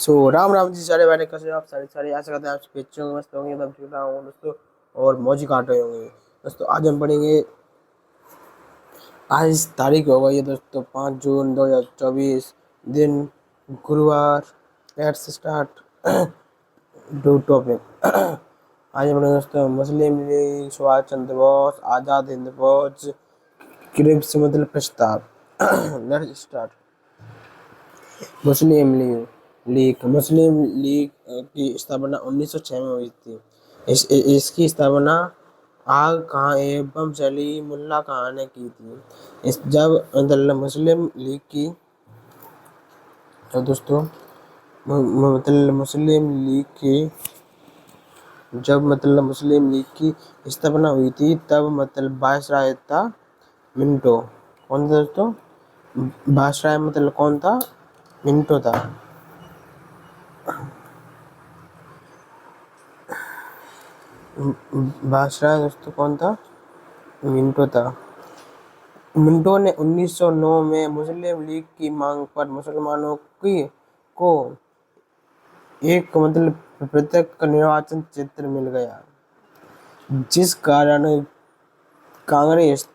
सो राम राम जी सारे भाई, कैसे हो आप सारे सारे? आशा करते हैं आप बच्चों होंगे, मस्त होंगे, एकदम ठीक होंगे दोस्तों, और मौजी काट रहे होंगे दोस्तों। आज हम पढ़ेंगे। आज तारीख हो गई है दोस्तों 5 जून 2024, दिन गुरुवार। Let's start do topic. आज हम पढ़ेंगे दोस्तों मुस्लिम लीग, सुभाष चंद्र बोस, आज़ाद हिंद फौज, क्रिप्स मतलब प्रस्ताव। Let's start. मुस्लिम लीग की स्थापना 1906 में हुई थी। इसकी स्थापना आग खां एवं सलीमुल्लाह खां ने की थी। जब मतलब मुस्लिम लीग की, तो दोस्तों मतलब मुस्लिम लीग की जब मतलब मुस्लिम लीग की स्थापना हुई थी, तब मतलब वायसराय था मिंटो। कौन था दोस्तों? वायसराय मतलब कौन था? मिंटो था। वायसराय दोस्तों कौन था? मिंटो था। मिंटो ने 1909 में मुस्लिम लीग की मांग पर मुसलमानों को एक मतलब पृथक निर्वाचन क्षेत्र मिल गया, जिस कारण कांग्रेस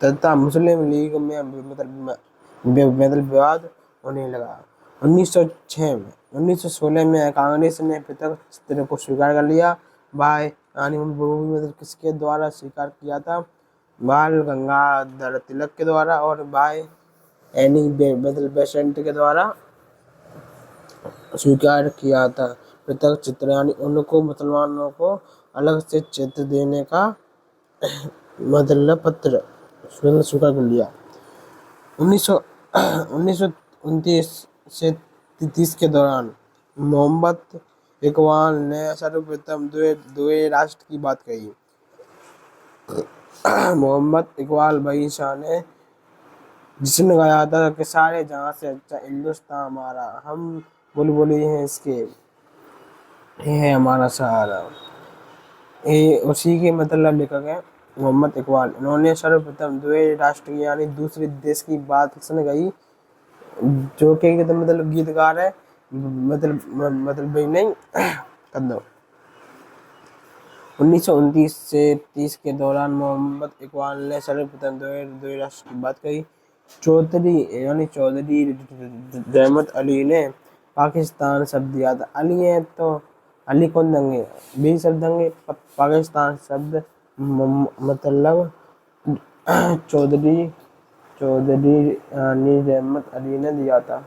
तथा मुस्लिम लीग में मतलब विवाद होने लगा। 1916 में कांग्रेस ने पृथक क्षेत्र को स्वीकार कर लिया। मतलब किसके द्वारा स्वीकार किया था? बाल गंगाधर तिलक के द्वारा और बाय एनी मतलब बेसेंट के द्वारा स्वीकार किया था। पृथक चित्र यानी उनको मुसलमानों को अलग से क्षेत्र देने का मतलब पत्र स्वीकार कर लिया। 1929 से 30 के दौरान मोहम्मद इकबाल ने सर्वप्रथम द्वे राष्ट्र की बात कही। मोहम्मद इकबाल भाई शाह ने, जिसने गाया था कि सारे जहां से अच्छा हिंदुस्तान हमारा, हम बुलबुली हैं इसके, ये है हमारा सहारा। ये उसी के मतलब लेखक है मोहम्मद इकबाल। इन्होंने सर्वप्रथम द्वे राष्ट्र की यानी दूसरे देश की बात किसने गई? जो कि मतलब गीतकार है, मतलब भाई नहीं कर दो। 1929 से 30 के दौरान मोहम्मद इकबाल ने सर्वप्रथम द्वे राष्ट्र की बात कही। चौधरी रहमत अली ने पाकिस्तान शब्द दिया था। अली है तो अली कौन देंगे? 20 शब्द देंगे। पाकिस्तान शब्द मतलब चौधरी रहमत अली ने दिया था।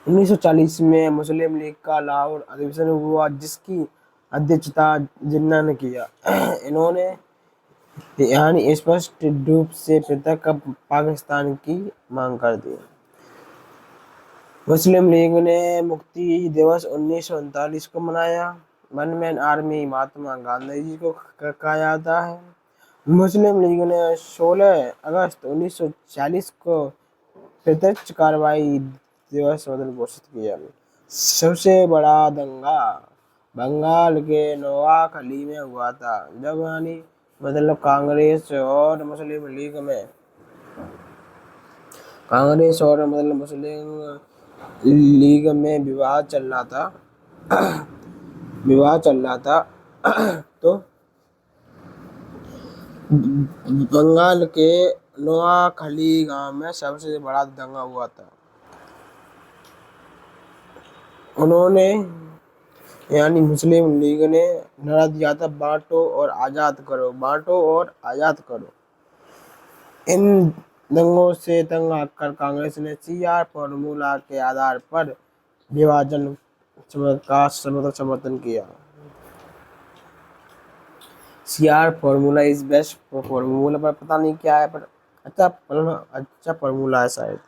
1940 में मुस्लिम लीग का लाहौर अधिवेशन हुआ, जिसकी अध्यक्षता जिन्ना ने किया। इन्होंने यानी स्पष्ट रूप से पृथक पाकिस्तान की मांग कर दी। मुस्लिम लीग ने मुक्ति दिवस 1939 को मनाया। One man army Mahatma Gandhi ji को कहा जाता है। मुस्लिम लीग ने 16 अगस्त 1940 को प्रत्यक्ष कार्रवाई दिवस घोषित किया। सबसे बड़ा दंगा बंगाल के नोआखली में हुआ था, जब यानी मतलब कांग्रेस और मतलब मुस्लिम लीग में विवाद चल रहा था। तो बंगाल के नोआखली गांव में सबसे बड़ा दंगा हुआ था। उन्होंने यानी मुस्लिम लीग ने नारा दिया था, बांटो और आजाद करो, बांटो और आजाद करो। इन दंगों से तंग आकर कांग्रेस ने सीआर फॉर्मूला के आधार पर विभाजन का समर्थन किया। CR formula is best formula, पर पता नहीं क्या है, पर अच्छा फॉर्मूला है शायद।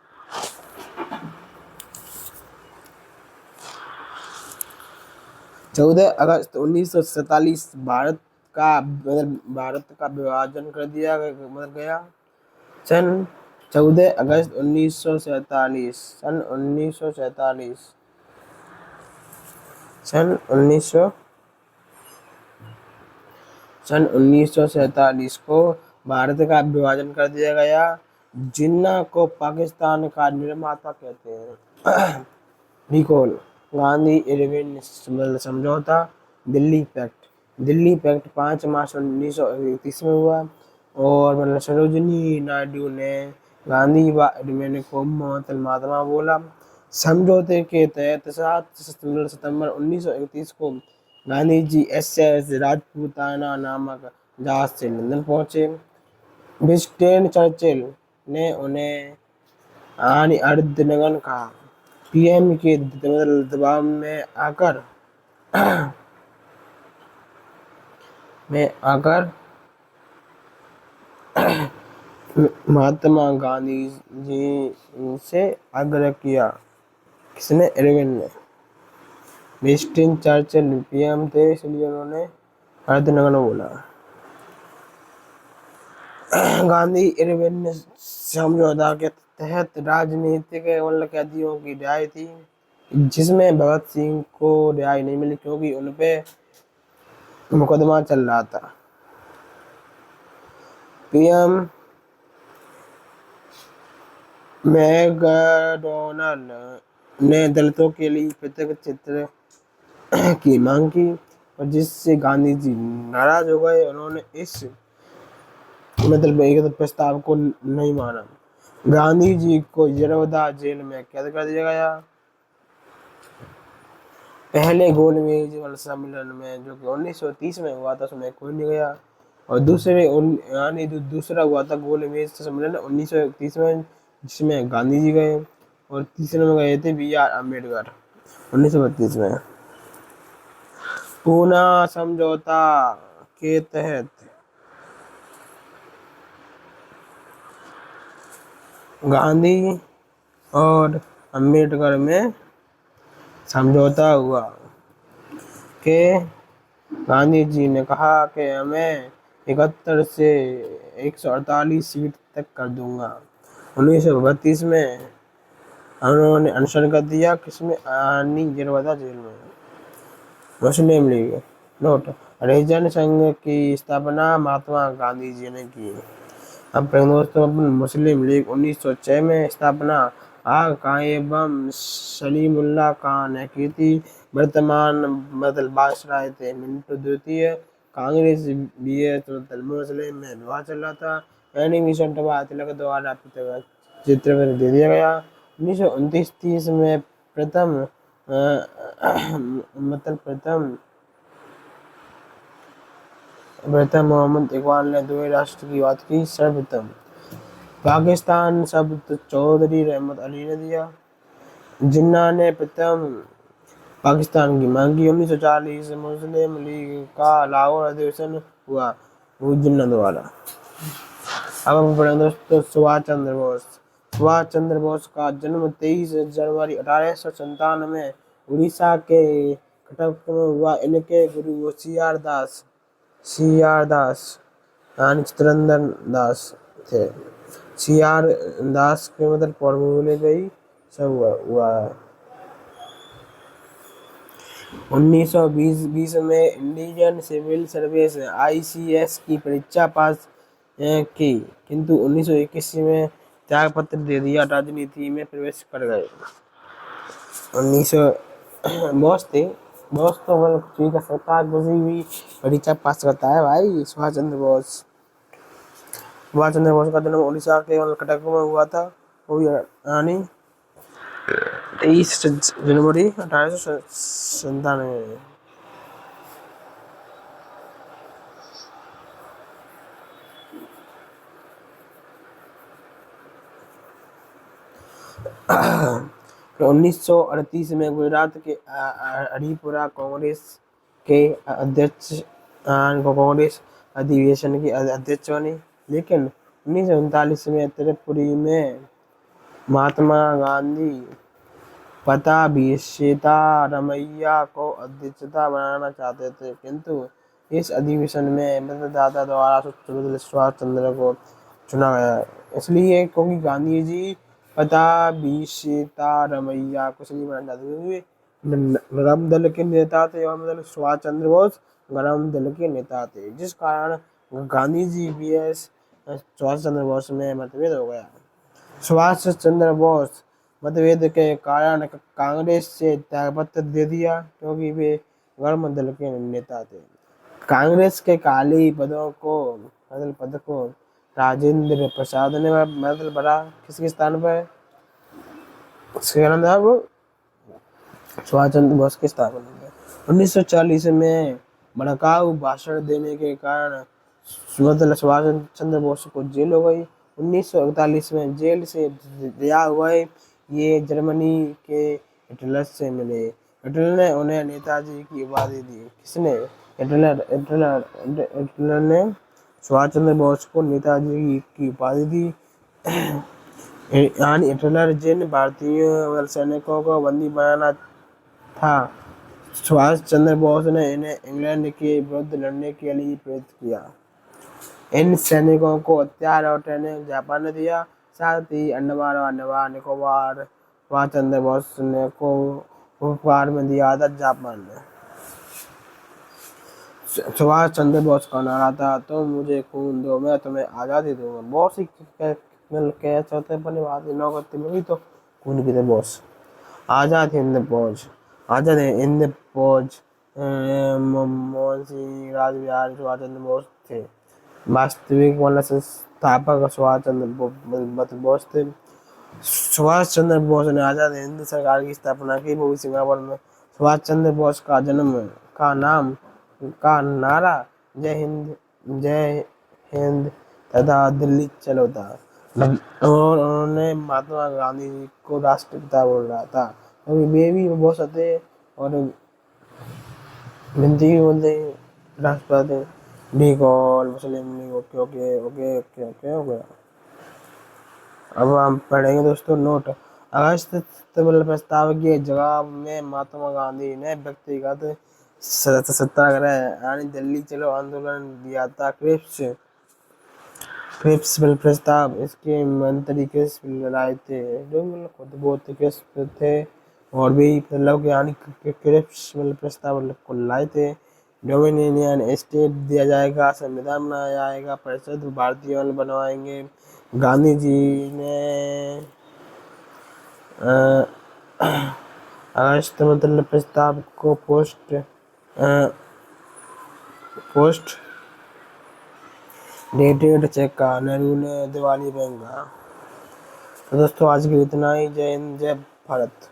चौदह अगस्त 1947 भारत का विभाजन कर दिया गया। सन 14 अगस्त 1947 सन 1947 को भारत का विभाजन कर दिया गया। जिन्ना को पाकिस्तान का निर्माता कहते हैं। रिकॉल, गांधी इरविन समझौता, दिल्ली पैक्ट। दिल्ली पैक्ट 5 मार्च 1931 में हुआ और सरोजिनी नायडू ने गांधी व इरविन को महात्मा बोला। समझौते के तहत 7 सितंबर 1931 को गांधी जी SS राजपूताना नामक जहाज से लंदन पहुंचे। विंस्टन चर्चिल ने उन्हें अर्धनग्न कहा। PM के दबाव में आकर महात्मा गांधी जी से आग्रह किया। किसने? इरविन ने। विंस्टन चर्चिल PM थे, इसलिए उन्होंने अर्धनग्न बोला। गांधी इरविन समझौता के तहत राजनीतिक कैदियों की रिहाई थी, जिसमें भगत सिंह को रिहाई नहीं मिली क्योंकि उनपे मुकदमा चल रहा था। PM मैकडोनल्ड ने दलितों के लिए पृथक चित्र की मांग की और जिससे गांधी जी नाराज हो गए। उन्होंने इस एक प्रस्ताव को नहीं माना। गांधी जी को यरवदा जेल में कैद कर दिया गया। पहले गोलमेज सम्मेलन में जो कि 1930 में हुआ था उसमें कोई नहीं गया और दूसरा हुआ था गोलमेज सम्मेलन 1931 में जिसमें गांधी जी गए और तीसरे में गए थे BR अम्बेडकर 1932 में। पूना समझौता के तहत गांधी और अम्बेडकर में समझौता हुआ कि गांधी जी ने कहा कि हमें 71 से 148 सीट तक कर दूंगा। 1932 में उन्होंने अनशन कर दिया। किसमें? यरवदा जेल में। मुस्लिम लीग। नोट, हरिजन संघ की स्थापना महात्मा गांधी जी ने की। अब दोस्तों मुस्लिम लीग 1906 में स्थापना आग कायम सलीमुल्लाह खान ने की थी। वर्तमान बादशाह थे मिंटो द्वितीय। कांग्रेस मुस्लिम में विवाह चल रहा था। एनिमेशन तिलक द्वारा चित्र में दे दिया गया। 1929-30 में प्रथम मोहम्मद इकबाल ने द्वैत राष्ट्र की बात की। सर्वप्रथम पाकिस्तान शब्द चौधरी रहमत अली ने दिया। जिन्ना ने प्रथम पाकिस्तान की मांग की। 1940 मुस्लिम लीग का लाहौर अधिवेशन हुआ, वो जिन्ना द्वारा। अब हम पढ़ें दोस्तों सुभाष चंद्र बोस। सुभाष चंद्र बोस का जन्म 23 जनवरी 1897 में उड़ीसा के कटक में हुआ। इनके गुरु CR दास यानी चित्रंजन दास थे। CR दास के मतलब फॉर्मूले पे ही सब हुआ है। 1920 में इंडियन सिविल सर्विस ICS की परीक्षा पास की, किंतु 1921 में त्याग पत्र दे दिया। राजनीति में प्रवेश कर गए। 1900 बोस तो मतलब कुछ कर सकता है, किसी भी परीक्षा पास करता है भाई। सुभाष चंद्र बोस का जन्म उड़ीसा के कटक में हुआ था, वो यानी 23 जनवरी 1897 में। तो 1938 में गुजरात के हरिपुरा कांग्रेस के अध्यक्ष कांग्रेस अधिवेशन के अध्यक्ष बने। लेकिन 1939 में त्रिपुरी में महात्मा गांधी पट्टाभी सीतारमैया को अध्यक्षता बनाना चाहते थे, किंतु इस अधिवेशन में मतदाता द्वारा सुभाष चंद्र को चुना गया। इसलिए क्योंकि गांधी जी पट्टाभी सीतारमैया को इसलिए बनाना चाहते थे। नरम दल के नेता थे और मतलब सुभाष चंद्र बोस गरम दल के नेता थे, जिस कारण गांधी जी VS सुभाष चंद्र बोस में मतभेद हो गया। सुभाष चंद्र बोस मतभेद के कारण कांग्रेस से त्यागपत्र दे दिया क्योंकि वे गर्म दल के नेता थे। कांग्रेस के खाली पद को राजेंद्र प्रसाद ने मेडल भरा। किसके स्थान पर? सुभाष चंद्र बोस के स्थापना में 1940 में भड़काऊ भाषण देने के कारण सुभाष चंद्र बोस को जेल हो गई। 1941 में जेल से रिहा हुए ये जर्मनी के हिटलर से मिले। हिटलर ने उन्हें नेताजी की उपाधि दी। किसने? हिटलर ने सुभाष चंद्र बोस को नेताजी की उपाधि दी। यानी हिटलर जिन भारतीय सैनिकों को बंदी बनाना था, सुभाष चंद्र बोस ने इन्हें इंग्लैंड के विरुद्ध लड़ने के लिए प्रेरित किया। इन सैनिकों को हथियार और ट्रेनिंग जापान ने दिया। साथ ही अंडमान और निकोबार सुभाष चंद्र बोस ने को उपहार में दिया था जापान ने। सुभाष चंद्र बोस का नारा था, तुम मुझे खून दो मैं तुम्हें आज़ादी दूंगा। बोस ही कह चौथे पहले बात नौकरी मिली तो खून की थे बोस। आज़ाद हिंद फौज, आज़ाद हिंद फौज मोहन सिंह राजबिहारी सुभाष चंद्र बोस थे। वास्तविक मतलब संस्थापक सुभाष चंद्र बोस थे। सुभाष चंद्र बोस ने आज़ाद हिंद सरकार की स्थापना की। वो सिंगापुर में। सुभाष चंद्र बोस का जन्म का नारा जय हिंद तथा दिल्ली चलो था और उन्होंने महात्मा गांधी जी को राष्ट्रपिता बोल रहा था क्योंकि वे भी बहुत थे और हिंदी बोलते राष्ट्रपति डी कॉल Muslim League. Okay okay okay okay okay हो गया। अब हम पढ़ेंगे दोस्तों नोट। अगस्त प्रस्ताव के जवाब में महात्मा गांधी ने व्यक्तिगत सत्याग्रह यानी दिल्ली चलो आंदोलन दिया था। क्रिप्स प्रस्ताव, इसके मंत्री क्रिप्स लाए थे जो खुद बहुत क्रिप्स थे और भी लोग यानी क्रिप्स प्रस्ताव को लाए थे। डोमिनियन स्टेट दिया जाएगा, संविधान बनाया जाएगा, परिषद भारतीय बनवाएंगे। गांधी जी ने अगस्त प्रस्ताव को पोस्ट डेटेड चेक का। नेहरू ने दिवाली महंगा। तो दोस्तों आज के इतना ही। जय हिंद जय भारत।